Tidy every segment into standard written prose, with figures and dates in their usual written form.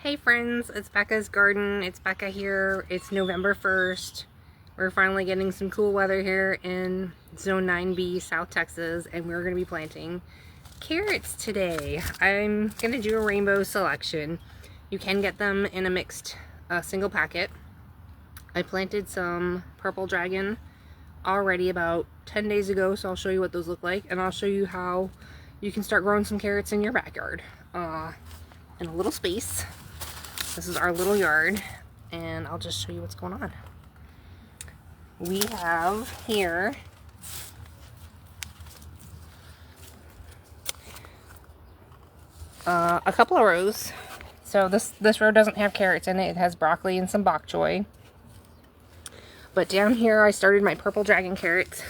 Hey friends, it's Beccas Garden. It's Becca here. It's November 1st. We're finally getting some cool weather here in Zone 9B, South Texas, and we're going to be planting carrots today. I'm going to do a rainbow selection. You can get them in a mixed single packet. I planted some purple dragon already about 10 days ago, so I'll show you what those look like, and I'll show you how you can start growing some carrots in your backyard in a little space. This is our little yard, and I'll just show you what's going on. We have here a couple of rows. So this row doesn't have carrots in it. It has broccoli and some bok choy. But down here I started my purple dragon carrots.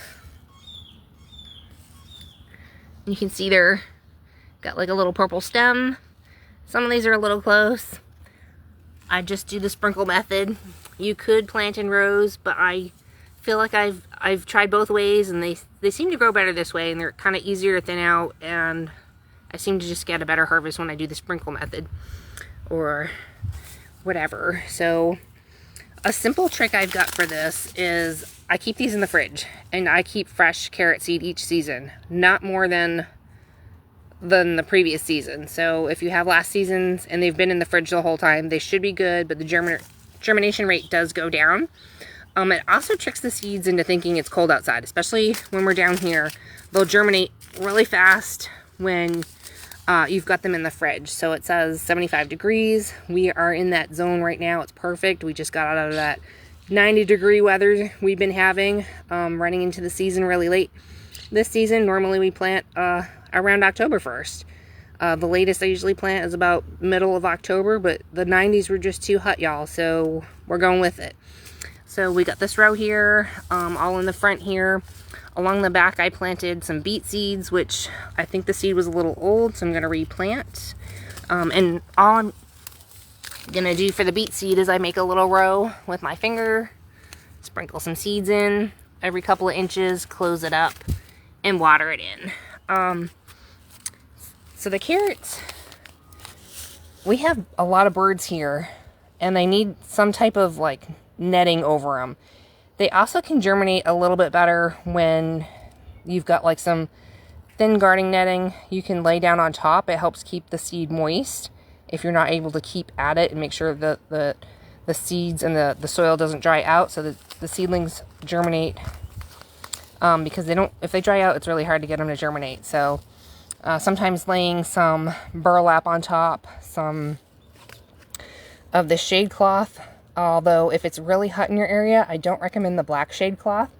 You can see they're got like a little purple stem. Some of these are a little close. I just do the sprinkle method. You could plant in rows, but I feel like I've tried both ways, and they seem to grow better this way, and they're kind of easier to thin out, and I seem to just get a better harvest when I do the sprinkle method or whatever. So a simple trick I've got for this is I keep these in the fridge, and I keep fresh carrot seed each season, not more than the previous season. So if you have last season's and they've been in the fridge the whole time, they should be good, but the germination rate does go down. It also tricks the seeds into thinking it's cold outside, especially when we're down here. They'll germinate really fast when you've got them in the fridge. So it says 75 degrees. We are in that zone right now. It's perfect. We just got out of that 90-degree weather we've been having, running into the season really late. This season, normally we plant around October 1st. The latest I usually plant is about middle of October, but the 90s were just too hot, y'all, so we're going with it. So we got this row here, all in the front here. Along the back I planted some beet seeds, which I think the seed was a little old, so I'm going to replant. And all I'm going to do for the beet seed is I make a little row with my finger, sprinkle some seeds in every couple of inches, close it up, and water it in. So the carrots, we have a lot of birds here, and they need some type of like netting over them. They also can germinate a little bit better when you've got like some thin gardening netting you can lay down on top. It helps keep the seed moist if you're not able to keep at it, and make sure that the seeds and the soil doesn't dry out, so that the seedlings germinate. Because if they dry out, it's really hard to get them to germinate. So sometimes laying some burlap on top, some of the shade cloth. Although if it's really hot in your area, I don't recommend the black shade cloth,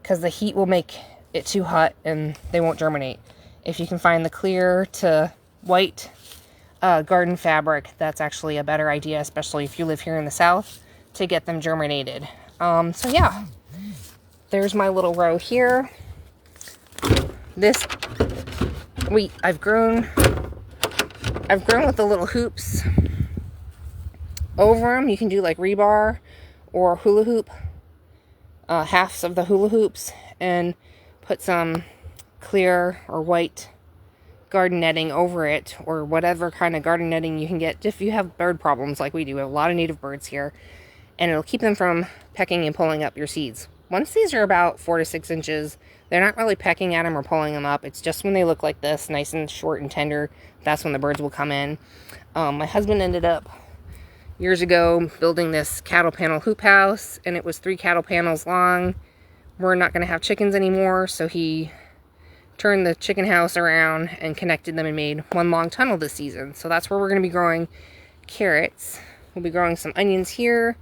because the heat will make it too hot and they won't germinate. If you can find the clear to white garden fabric, that's actually a better idea, especially if you live here in the South, to get them germinated. So yeah. There's my little row here. I've grown with the little hoops over them. You can do like rebar or hula hoop, halves of the hula hoops, and put some clear or white garden netting over it, or whatever kind of garden netting you can get if you have bird problems like we do. We have a lot of native birds here, and it'll keep them from pecking and pulling up your seeds. Once these are about 4 to 6 inches, they're not really pecking at them or pulling them up. It's just when they look like this, nice and short and tender, that's when the birds will come in. My husband ended up, years ago, building this cattle panel hoop house, and it was 3 cattle panels long. We're not going to have chickens anymore, so he turned the chicken house around and connected them and made one long tunnel this season. So that's where we're going to be growing carrots. We'll be growing some onions here.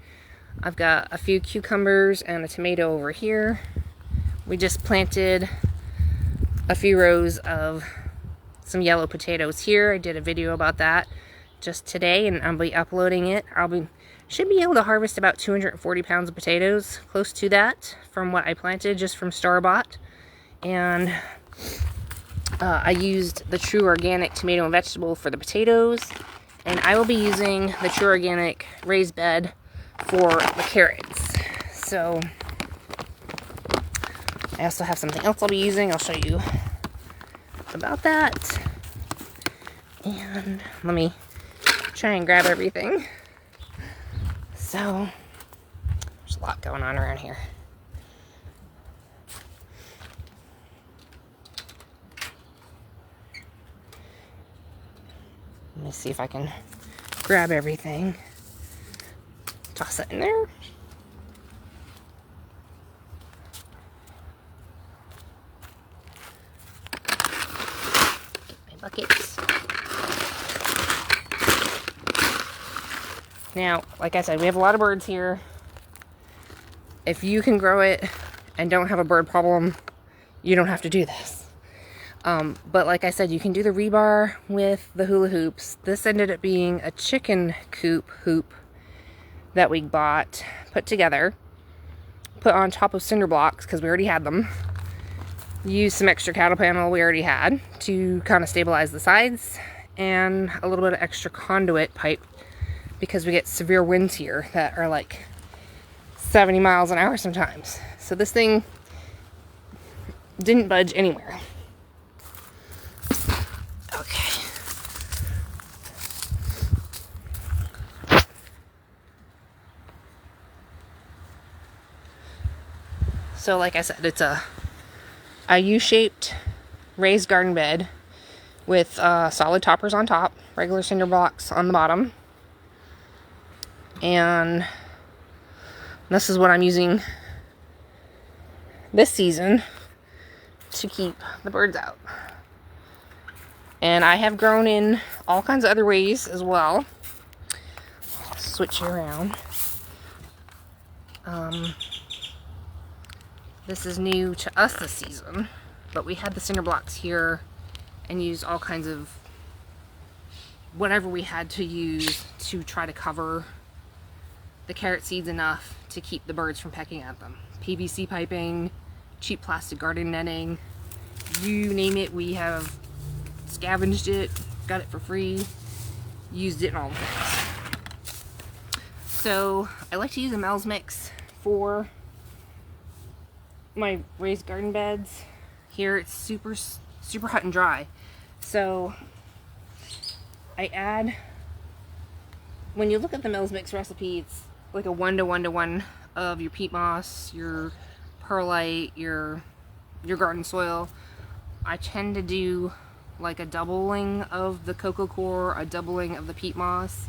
I've got a few cucumbers and a tomato over here. We just planted a few rows of some yellow potatoes here. I did a video about that just today, and I'll be uploading it. Should be able to harvest about 240 pounds of potatoes, close to that, from what I planted just from store-bought. And I used the True Organic tomato and vegetable for the potatoes, and I will be using the True Organic raised bed for the carrots. So I also have something else I'll be using. I'll show you about that. And let me try and grab everything. So there's a lot going on around here. Let me see if I can grab everything. Toss it in there. Get my buckets. Now, like I said, we have a lot of birds here. If you can grow it and don't have a bird problem, you don't have to do this. But like I said, you can do the rebar with the hula hoops. This ended up being a chicken coop hoop that we bought, put together, put on top of cinder blocks because we already had them. Used some extra cattle panel we already had to kind of stabilize the sides, and a little bit of extra conduit pipe because we get severe winds here that are like 70 miles an hour sometimes. So this thing didn't budge anywhere. Okay. So like I said, it's a U-shaped raised garden bed with solid toppers on top, regular cinder blocks on the bottom. And this is what I'm using this season to keep the birds out. And I have grown in all kinds of other ways as well. I'll switch you around. This is new to us this season, but we had the cinder blocks here and used all kinds of whatever we had to use to try to cover the carrot seeds enough to keep the birds from pecking at them. PVC piping, cheap plastic garden netting, you name it, we have scavenged it, got it for free, used it in all the things. So I like to use a Mel's mix for my raised garden beds. Here it's super hot and dry, so I add, when you look at the Mel's mix recipe, it's like a 1-to-1-to-1 of your peat moss, your perlite, your garden soil. I tend to do like a doubling of the coco coir, a doubling of the peat moss.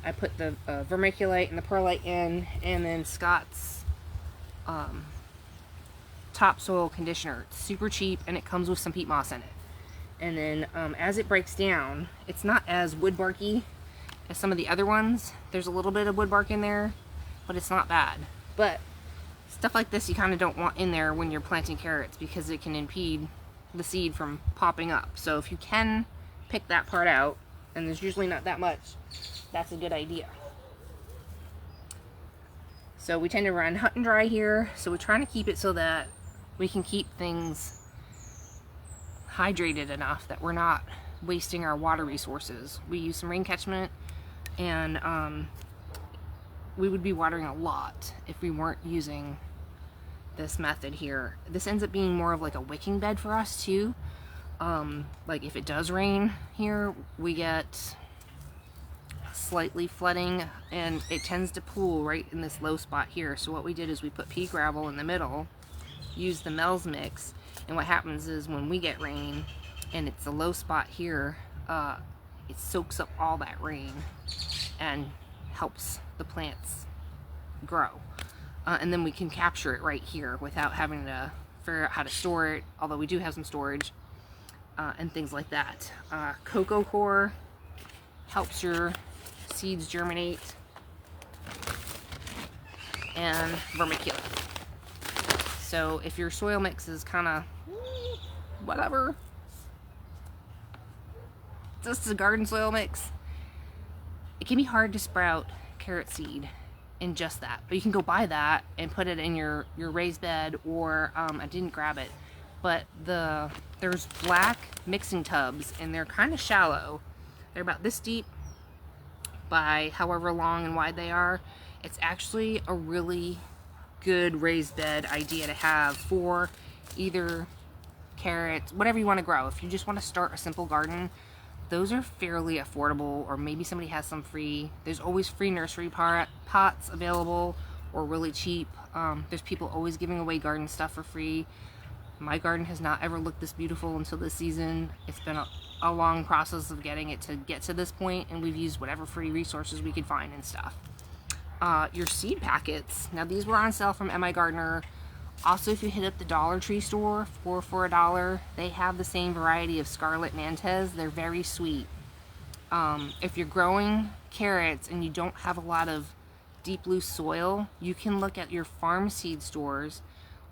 I put the vermiculite and the perlite in, and then Scott's topsoil conditioner. It's super cheap and it comes with some peat moss in it. And then as it breaks down, it's not as wood barky as some of the other ones. There's a little bit of wood bark in there, but it's not bad. But stuff like this you kind of don't want in there when you're planting carrots because it can impede the seed from popping up. So if you can pick that part out, and there's usually not that much, that's a good idea. So we tend to run hot and dry here, so we're trying to keep it so that we can keep things hydrated enough that we're not wasting our water resources. We use some rain catchment, and we would be watering a lot if we weren't using this method here. This ends up being more of like a wicking bed for us too. Like if it does rain here, we get slightly flooding, and it tends to pool right in this low spot here. So what we did is we put pea gravel in the middle, use the Mel's mix, and what happens is when we get rain and it's a low spot here, it soaks up all that rain and helps the plants grow. And then we can capture it right here without having to figure out how to store it, although we do have some storage and things like that. Coco coir helps your seeds germinate, and vermiculite. So if your soil mix is kind of whatever, this is a garden soil mix, it can be hard to sprout carrot seed in just that, but you can go buy that and put it in your raised bed, or I didn't grab it, but there's black mixing tubs, and they're kind of shallow. They're about this deep by however long and wide they are. It's actually a really good raised bed idea to have for either carrots, whatever you want to grow. If you just want to start a simple garden, those are fairly affordable, or maybe somebody has some free. There's always free nursery pots available, or really cheap. There's people always giving away garden stuff for free. My garden has not ever looked this beautiful until this season. It's been a long process of getting it to get to this point, and we've used whatever free resources we could find and stuff. Your seed packets. Now, these were on sale from M.I. Gardener. Also, if you hit up the Dollar Tree store for $1, they have the same variety of scarlet nantes. They're very sweet. If you're growing carrots and you don't have a lot of deep loose soil, you can look at your farm seed stores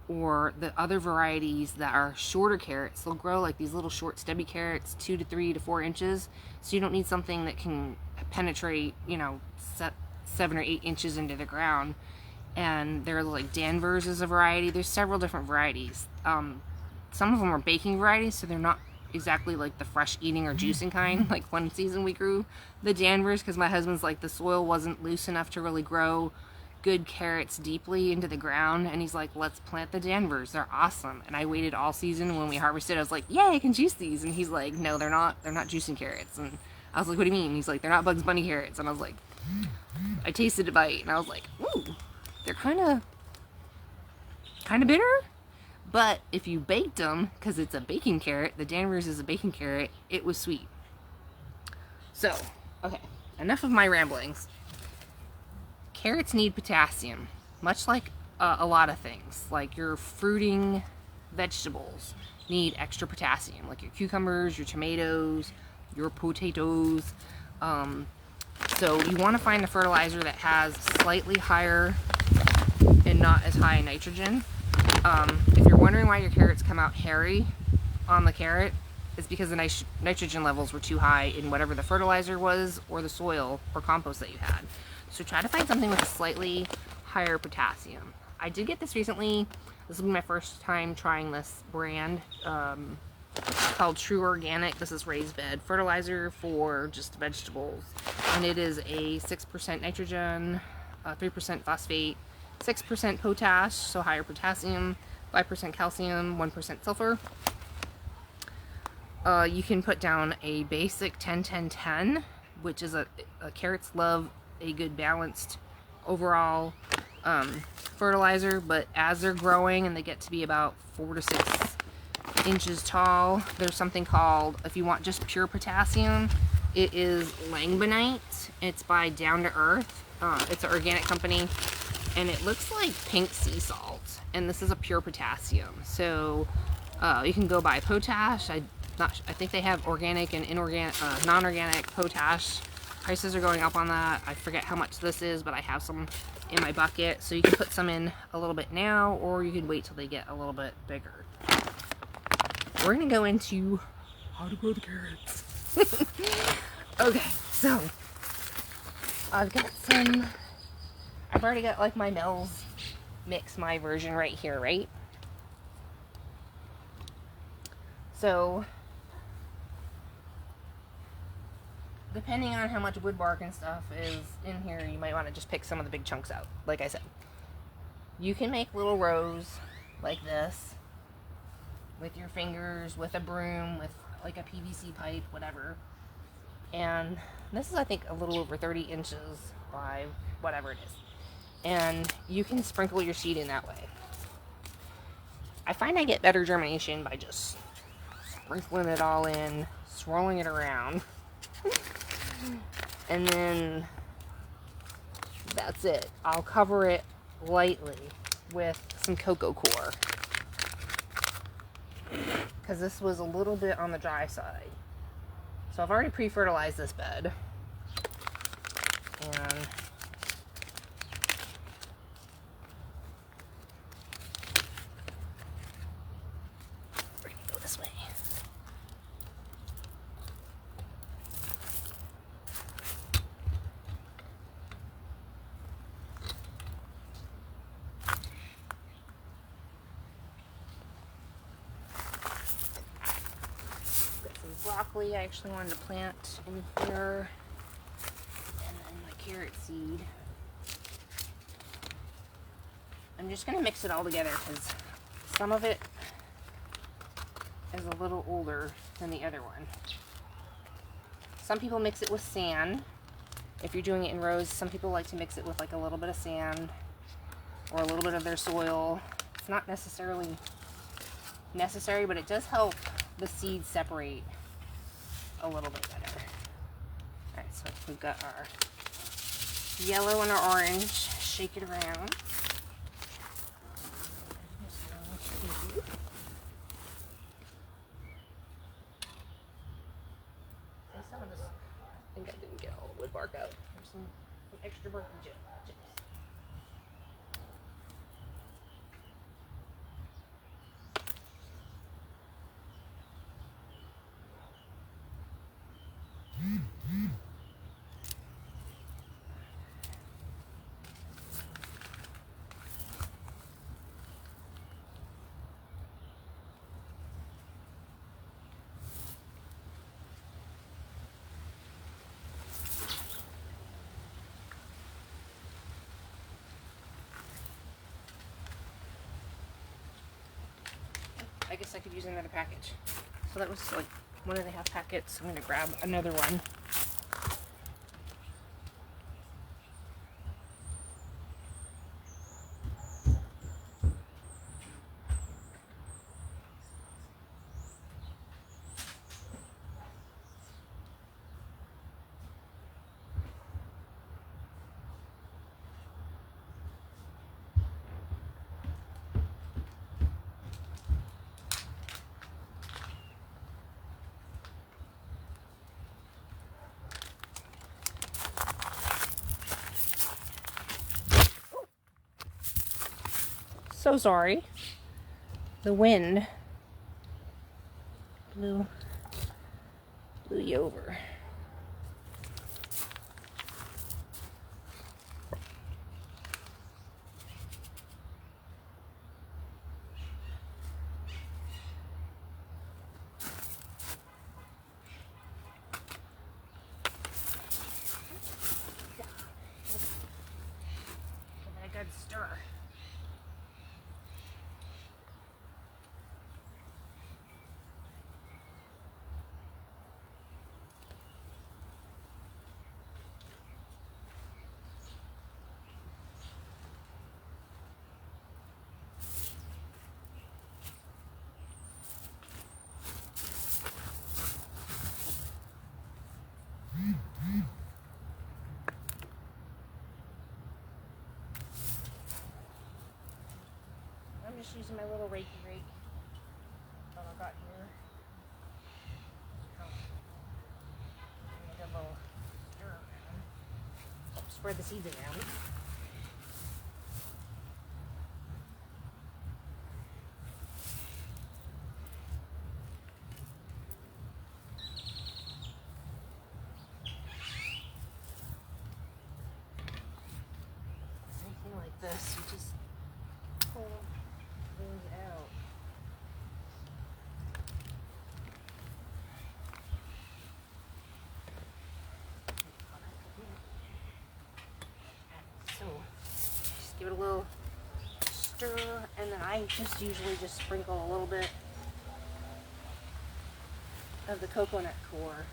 or the other varieties that are shorter carrots. They'll grow like these little short stubby carrots, 2 to 3 to 4 inches. So you don't need something that can penetrate, you know, 7 or 8 inches into the ground. And they're like Danvers is a variety. There's several different varieties. Some of them are baking varieties, so they're not exactly like the fresh eating or juicing kind. Like one season we grew the Danvers because my husband's like, the soil wasn't loose enough to really grow good carrots deeply into the ground, and he's like, let's plant the Danvers, they're awesome. And I waited all season. When we harvested, I was like, yay, I can juice these. And he's like, no, they're not juicing carrots. And I was like, what do you mean? He's like, they're not Bugs Bunny carrots. And I was like, I tasted a bite and I was like, ooh, they're kind of bitter, but if you baked them, because it's a baking carrot, the Danvers is a baking carrot, it was sweet. So, okay, enough of my ramblings. Carrots need potassium, much like a lot of things. Like your fruiting vegetables need extra potassium, like your cucumbers, your tomatoes, your potatoes. So you want to find a fertilizer that has slightly higher and not as high in nitrogen. If you're wondering why your carrots come out hairy on the carrot, it's because the nitrogen levels were too high in whatever the fertilizer was, or the soil or compost that you had. So try to find something with a slightly higher potassium. I did get this recently. This will be my first time trying this brand. Called True Organic. This is raised bed fertilizer for just vegetables, and it is a 6% nitrogen, 3% phosphate, 6% potash, so higher potassium, 5% calcium, 1% sulfur. You can put down a basic 10-10-10, which is carrots love a good balanced overall fertilizer, but as they're growing and they get to be about 4 to 6 inches tall, there's something called, if you want just pure potassium, it is langbonite. It's by Down to Earth. It's an organic company, and it looks like pink sea salt, and this is a pure potassium. So you can go buy potash. I think they have organic and inorganic, non-organic potash. Prices are going up on that. I forget how much this is, but I have some in my bucket. So you can put some in a little bit now, or you can wait till they get a little bit bigger. We're gonna go into how to grow the carrots. Okay, so I've already got like my Mel's Mix, my version right here, right? So depending on how much wood bark and stuff is in here, you might want to just pick some of the big chunks out. Like I said, you can make little rows like this with your fingers, with a broom, with like a PVC pipe, whatever. And this is, I think, a little over 30 inches by whatever it is. And you can sprinkle your seed in that way. I find I get better germination by just sprinkling it all in, swirling it around. And then that's it. I'll cover it lightly with some coco coir, because this was a little bit on the dry side. So I've already pre-fertilized this bed, and we're gonna go this way. Broccoli I actually wanted to plant in here, and then my carrot seed. I'm just going to mix it all together because some of it is a little older than the other one. Some people mix it with sand. If you're doing it in rows, some people like to mix it with like a little bit of sand or a little bit of their soil. It's not necessarily necessary, but it does help the seeds separate a little bit better. Alright, so we've got our yellow and our orange. Shake it around. Some of this, I think I didn't get all the wood bark out. There's some extra bark chips. I guess I could use another package. So that was like 1.5 packets. I'm going to grab another one. So sorry. The wind blew you over. Give it a good stir. I'm just using my little rake that I got here. Make a little stir around. Help spread the seeds around. Anything like this, you just pull things out. So just give it a little stir, and then I just usually just sprinkle a little bit of the coconut coir.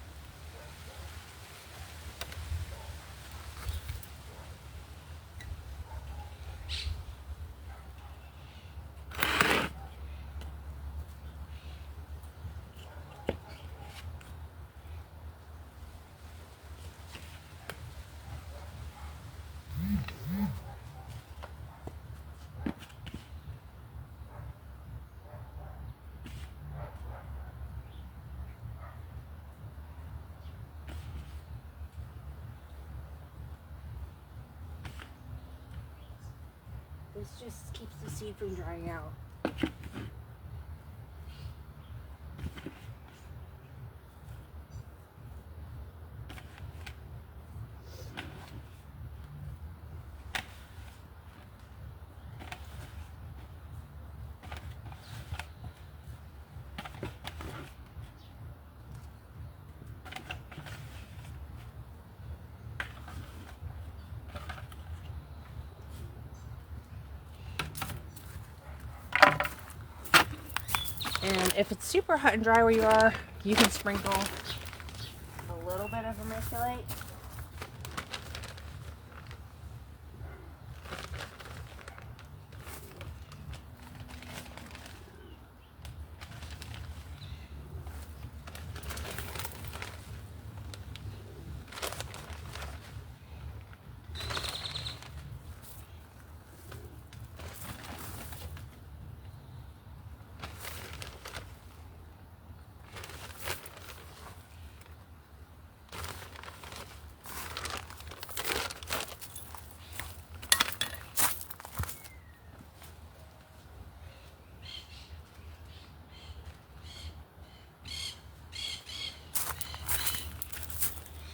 This just keeps the seed from drying out. And if it's super hot and dry where you are, you can sprinkle a little bit of vermiculite.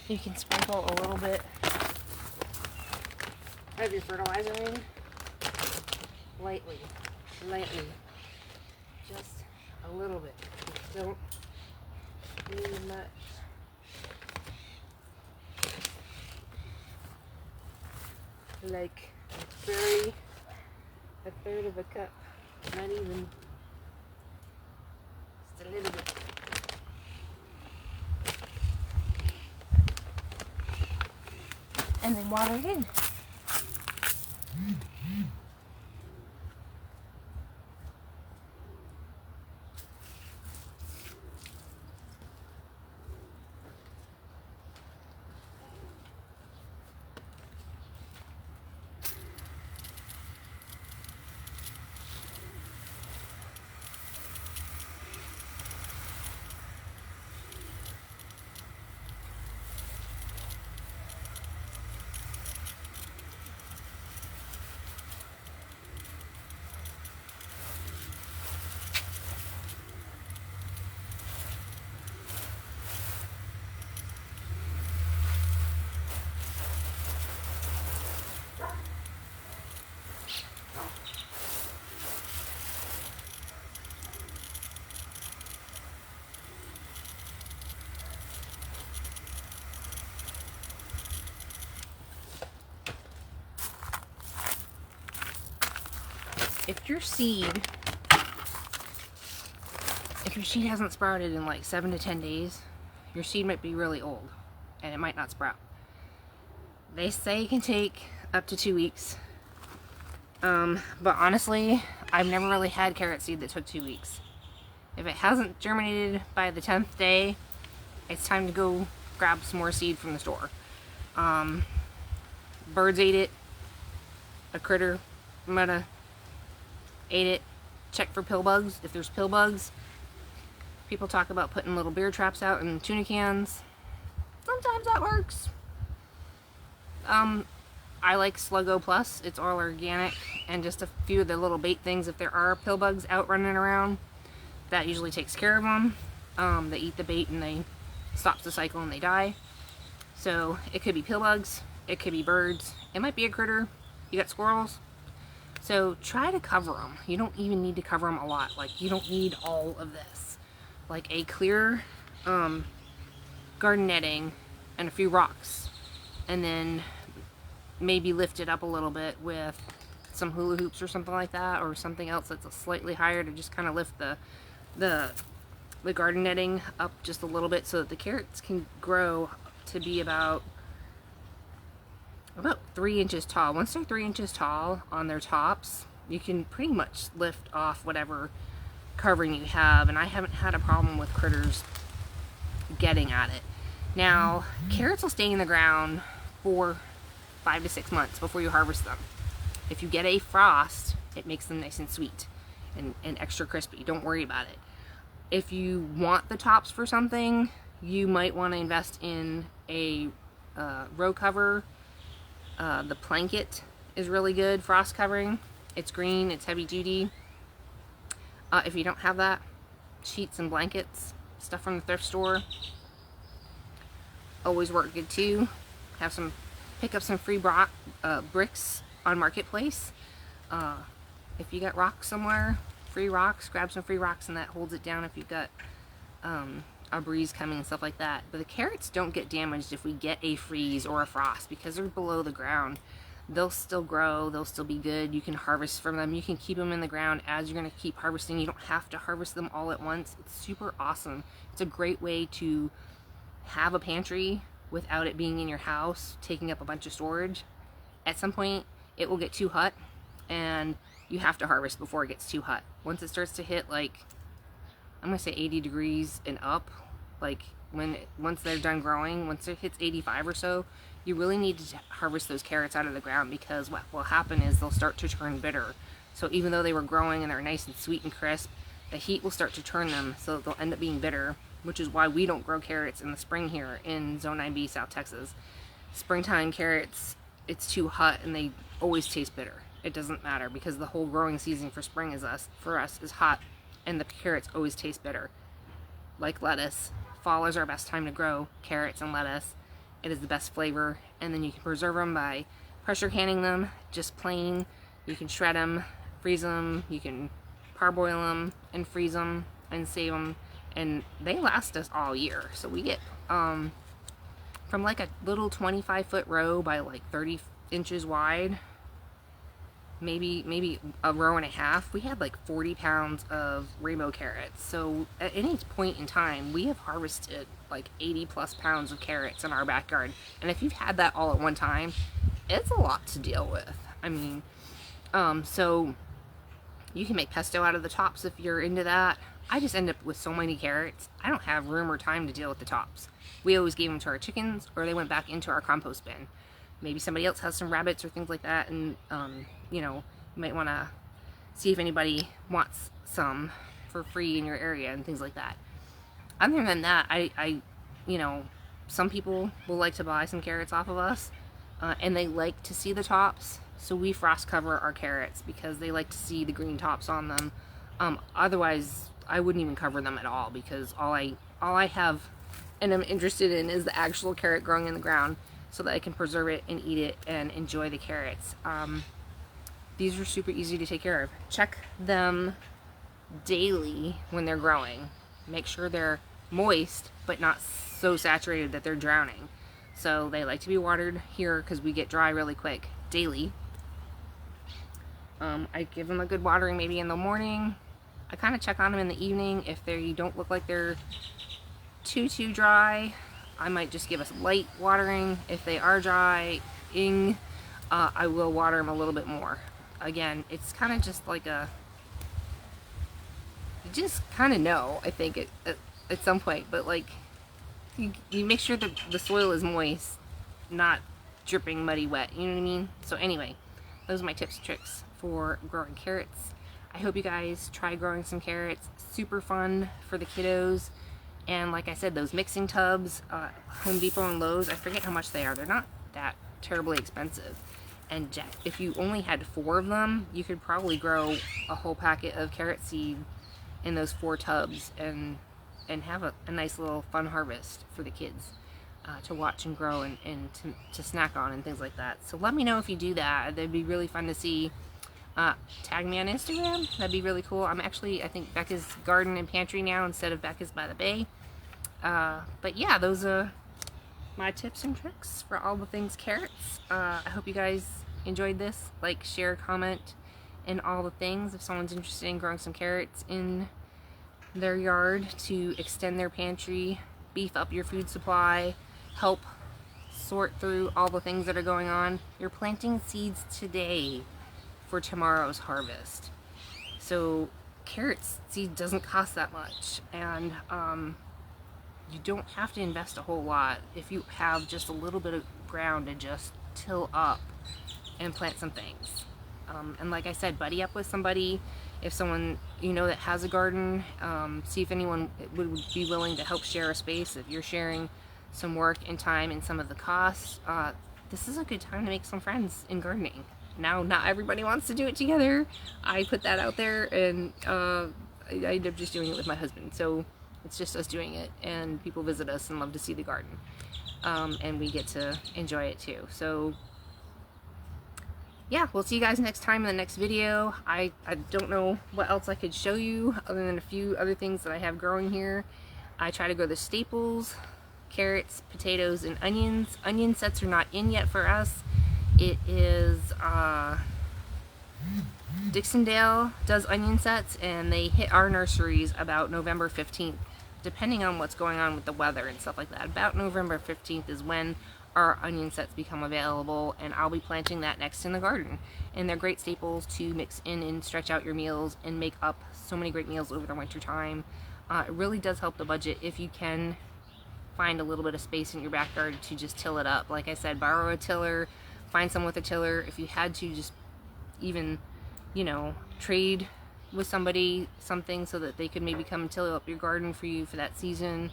You can sprinkle a little bit of your fertilizer in, lightly, just a little bit. Don't need much. Like a third of a cup, not even, just a little bit. And then water it in. If your seed hasn't sprouted in like 7 to 10 days, your seed might be really old and it might not sprout. They say it can take up to 2 weeks. But honestly, I've never really had carrot seed that took 2 weeks. If it hasn't germinated by the 10th day, it's time to go grab some more seed from the store. Birds ate it. A critter might have ate it. Check for pill bugs. If there's pill bugs, people talk about putting little beer traps out in tuna cans. Sometimes that works. I like Sluggo Plus. It's all organic, and just a few of the little bait things. If there are pill bugs out running around, that usually takes care of them. They eat the bait and they stops the cycle and they die. So it could be pill bugs, it could be birds, it might be a critter. You got squirrels. So try to cover them. You don't even need to cover them a lot. Like, you don't need all of this. Like a clear garden netting and a few rocks, and then maybe lift it up a little bit with some hula hoops or something like that, or something else that's slightly higher to just kind of lift the garden netting up just a little bit so that the carrots can grow to be about 3 inches tall. Once they're 3 inches tall on their tops, you can pretty much lift off whatever covering you have, and I haven't had a problem with critters getting at it. Now, carrots will stay in the ground for 5 to 6 months before you harvest them. If you get a frost, it makes them nice and sweet and extra crispy. Don't worry about it. If you want the tops for something, you might want to invest in a row cover. The Blanket is really good frost covering. It's green, it's heavy duty. If you don't have that, sheets and blankets, stuff from the thrift store, always work good too. Pick up some free bricks on Marketplace. If you got rocks somewhere, free rocks, grab some free rocks, and that holds it down if you've got a breeze coming and stuff like that. But the carrots don't get damaged if we get a freeze or a frost, because they're below the ground. They'll still grow, they'll still be good. You can harvest from them. You can keep them in the ground as you're going to keep harvesting. You don't have to harvest them all at once. It's super awesome. It's a great way to have a pantry without it being in your house, taking up a bunch of storage. At some point, it will get too hot, and you have to harvest before it gets too hot. Once it starts to hit, like, I'm gonna say 80 degrees and up, like once they're done growing, once it hits 85 or so, you really need to harvest those carrots out of the ground, because what will happen is they'll start to turn bitter. So even though they were growing and they're nice and sweet and crisp, the heat will start to turn them, so they'll end up being bitter, which is why we don't grow carrots in the spring here in Zone 9B, South Texas. Springtime carrots, it's too hot and they always taste bitter. It doesn't matter, because the whole growing season for spring for us is hot, and the carrots always taste bitter. Like lettuce, fall is our best time to grow carrots and lettuce. It is the best flavor, and then you can preserve them by pressure canning them, just plain. You can shred them, freeze them, you can parboil them and freeze them and save them, and they last us all year. So we get from like a little 25-foot row by like 30 inches wide, maybe a row and a half, we had like 40 pounds of rainbow carrots. So at any point in time, we have harvested like 80 plus pounds of carrots in our backyard. And if you've had that all at one time, it's a lot to deal with. I mean, so you can make pesto out of the tops if you're into that. I just end up with so many carrots, I don't have room or time to deal with the tops. We always gave them to our chickens, or they went back into our compost bin. Maybe somebody else has some rabbits or things like that, and you know, you might want to see if anybody wants some for free in your area and things like that. Other than that, I you know, some people will like to buy some carrots off of us, and they like to see the tops, so we frost cover our carrots because they like to see the green tops on them. Otherwise, I wouldn't even cover them at all, because all I have and I'm interested in is the actual carrot growing in the ground, so that I can preserve it and eat it and enjoy the carrots. These are super easy to take care of. Check them daily when they're growing. Make sure they're moist, but not so saturated that they're drowning. So they like to be watered here because we get dry really quick, daily. I give them a good watering maybe in the morning. I kind of check on them in the evening. If they don't look like they're too dry, I might just give us light watering. If they are drying, I will water them a little bit more. Again, it's kind of just like you just kind of know, I think, at some point, but like, you make sure that the soil is moist, not dripping muddy wet, you know what I mean? So anyway, those are my tips and tricks for growing carrots. I hope you guys try growing some carrots. Super fun for the kiddos. And like I said, those mixing tubs, Home Depot and Lowe's, I forget how much they are. They're not that terribly expensive. And if you only had 4 of them, you could probably grow a whole packet of carrot seed in those 4 tubs and have a nice little fun harvest for the kids to watch and grow and to snack on and things like that. So let me know if you do that. That'd be really fun to see. Tag me on Instagram. That'd be really cool. I'm actually, I think, Beccas Garden and Pantry now instead of Beccas by the Bay. But yeah, those are my tips and tricks for all the things carrots. I hope you guys enjoyed this. Like, share, comment, and all the things. If someone's interested in growing some carrots in their yard to extend their pantry, beef up your food supply, help sort through all the things that are going on, you're planting seeds today for tomorrow's harvest. So carrots seed doesn't cost that much, and you don't have to invest a whole lot if you have just a little bit of ground to just till up and plant some things. And like I said, buddy up with somebody. If someone you know that has a garden, see if anyone would be willing to help share a space. If you're sharing some work and time and some of the costs, this is a good time to make some friends in gardening. Now, not everybody wants to do it together. I put that out there, and I end up just doing it with my husband. So it's just us doing it, and people visit us and love to see the garden. And we get to enjoy it too. So yeah, we'll see you guys next time in the next video. I don't know what else I could show you other than a few other things that I have growing here. I try to grow the staples, carrots, potatoes, and onions. Onion sets are not in yet for us. It is Dixondale does onion sets, and they hit our nurseries about November 15th. depending on what's going on with the weather and stuff like that. About November 15th is when our onion sets become available, and I'll be planting that next in the garden. And they're great staples to mix in and stretch out your meals and make up so many great meals over the winter time. It really does help the budget if you can find a little bit of space in your backyard to just till it up. Like I said, borrow a tiller, find someone with a tiller. If you had to, just even, you know, trade with somebody something so that they could maybe come and till up your garden for you for that season.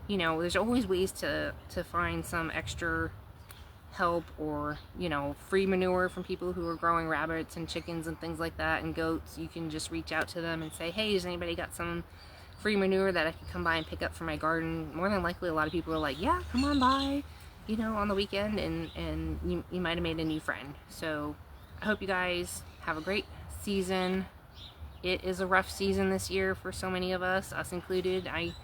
You know, there's always ways to find some extra help, or, you know, free manure from people who are growing rabbits and chickens and things like that, and goats. You can just reach out to them and say, hey, has anybody got some free manure that I can come by and pick up for my garden? More than likely, a lot of people are like, yeah, come on by, you know, on the weekend, and you might have made a new friend. So I hope you guys have a great season. It is a rough season this year for so many of us included. I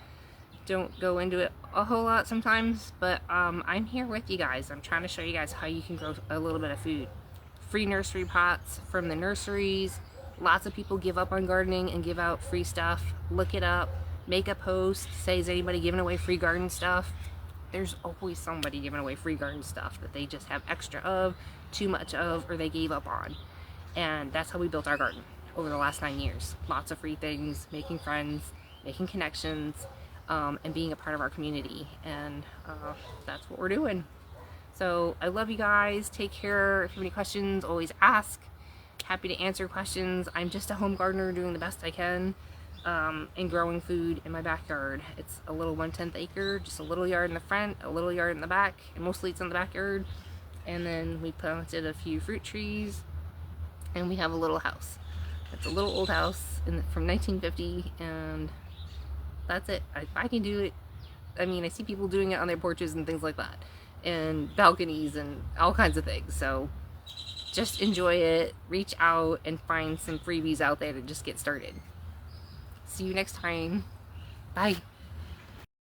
don't go into it a whole lot sometimes, but I'm here with you guys. I'm trying to show you guys how you can grow a little bit of food. Free nursery pots from the nurseries. Lots of people give up on gardening and give out free stuff. Look it up, make a post, say, is anybody giving away free garden stuff? There's always somebody giving away free garden stuff that they just have extra of, too much of, or they gave up on. And that's how we built our garden over the last 9 years. Lots of free things, making friends, making connections, and being a part of our community. And that's what we're doing. So I love you guys. Take care. If you have any questions, always ask. Happy to answer questions. I'm just a home gardener doing the best I can and growing food in my backyard. It's a little 1/10 acre, just a little yard in the front, a little yard in the back, and mostly it's in the backyard. And then we planted a few fruit trees, and we have a little house. It's a little old house from 1950, and that's it. I can do it. I mean, I see people doing it on their porches and things like that, and balconies and all kinds of things. So just enjoy it, reach out, and find some freebies out there to just get started. See you next time. Bye.